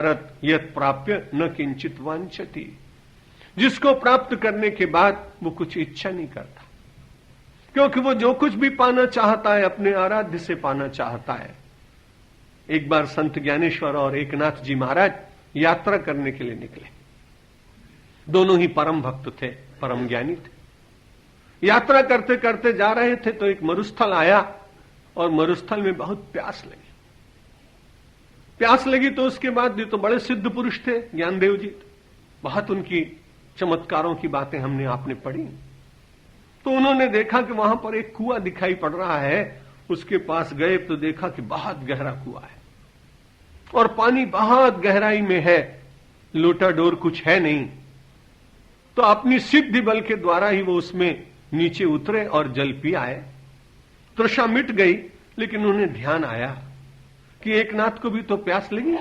यत् प्राप्य न किंचित वांछति। जिसको प्राप्त करने के बाद वो कुछ इच्छा नहीं करता, क्योंकि वो जो कुछ भी पाना चाहता है अपने आराध्य से पाना चाहता है। एक बार संत ज्ञानेश्वर और एकनाथ जी महाराज यात्रा करने के लिए निकले। दोनों ही परम भक्त थे, परम ज्ञानी थे। यात्रा करते करते जा रहे थे तो एक मरुस्थल आया और मरुस्थल में बहुत प्यास लगी। प्यास लगी तो उसके बाद ये तो बड़े सिद्ध पुरुष थे ज्ञानदेव जी, बहुत उनकी चमत्कारों की बातें हमने आपने पढ़ी। तो उन्होंने देखा कि वहां पर एक कुआं दिखाई पड़ रहा है। उसके पास गए तो देखा कि बहुत गहरा कुआं है और पानी बहुत गहराई में है, लोटा डोर कुछ है नहीं। तो अपनी सिद्धि बल के द्वारा ही वो उसमें नीचे उतरे और जल पी आए। तृषा मिट गई, लेकिन उन्हें ध्यान आया कि एकनाथ को भी तो प्यास लगी,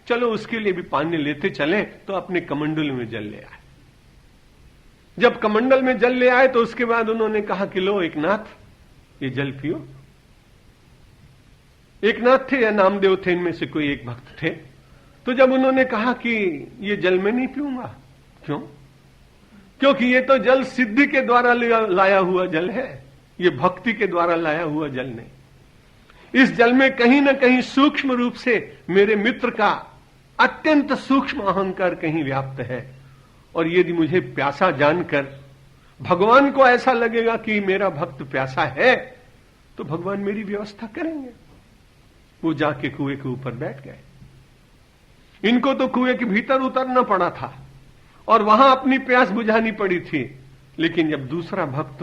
चलो उसके लिए भी पानी लेते चले। तो अपने कमंडल में जल ले आए। जब कमंडल में जल ले आए तो उसके बाद उन्होंने कहा कि लो एकनाथ, ये जल पियो। एकनाथ थे या नामदेव थे, इनमें से कोई एक भक्त थे। तो जब उन्होंने कहा कि ये जल मैं नहीं पीऊंगा, क्यों? क्योंकि ये तो जल सिद्धि के द्वारा लाया हुआ जल है, ये भक्ति के द्वारा लाया हुआ जल नहीं। इस जल में कहीं ना कहीं सूक्ष्म रूप से मेरे मित्र का अत्यंत सूक्ष्म अहंकार कहीं व्याप्त है। और यदि मुझे प्यासा जानकर भगवान को ऐसा लगेगा कि मेरा भक्त प्यासा है, तो भगवान मेरी व्यवस्था करेंगे। वो जाके कुएं के ऊपर बैठ गए। इनको तो कुएं के भीतर उतरना पड़ा था और वहां अपनी प्यास बुझानी पड़ी थी। लेकिन जब दूसरा भक्त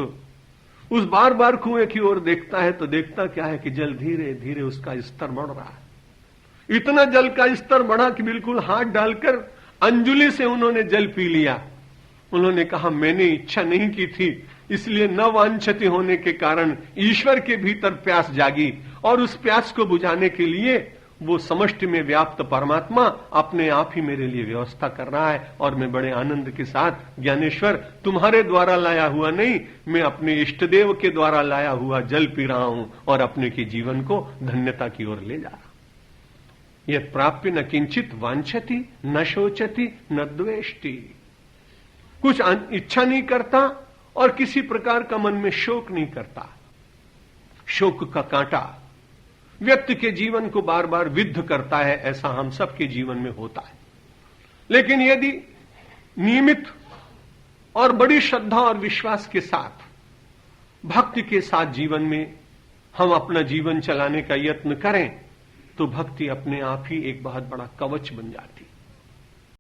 उस बार बार कुएं की ओर देखता है तो देखता क्या है कि जल धीरे धीरे उसका स्तर बढ़ रहा है। इतना जल का स्तर बढ़ा कि बिल्कुल हाथ डालकर अंजुलि से उन्होंने जल पी लिया। उन्होंने कहा मैंने इच्छा नहीं की थी, इसलिए न वांछति होने के कारण ईश्वर के भीतर प्यास जागी और उस प्यास को बुझाने के लिए वो समष्टि में व्याप्त परमात्मा अपने आप ही मेरे लिए व्यवस्था कर रहा है। और मैं बड़े आनंद के साथ ज्ञानेश्वर तुम्हारे द्वारा लाया हुआ नहीं, मैं अपने इष्टदेव के द्वारा लाया हुआ जल पी रहा हूं और अपने के जीवन को धन्यता की ओर ले जा रहा हूं। यह प्राप्य न किंचित वांछति न शोचति न द्वेष्टि। कुछ इच्छा नहीं करता और किसी प्रकार का मन में शोक नहीं करता। शोक का कांटा व्यक्ति के जीवन को बार बार विद्ध करता है, ऐसा हम सबके जीवन में होता है। लेकिन यदि नियमित और बड़ी श्रद्धा और विश्वास के साथ भक्ति के साथ जीवन में हम अपना जीवन चलाने का यत्न करें तो भक्ति अपने आप ही एक बहुत बड़ा कवच बन जाती है।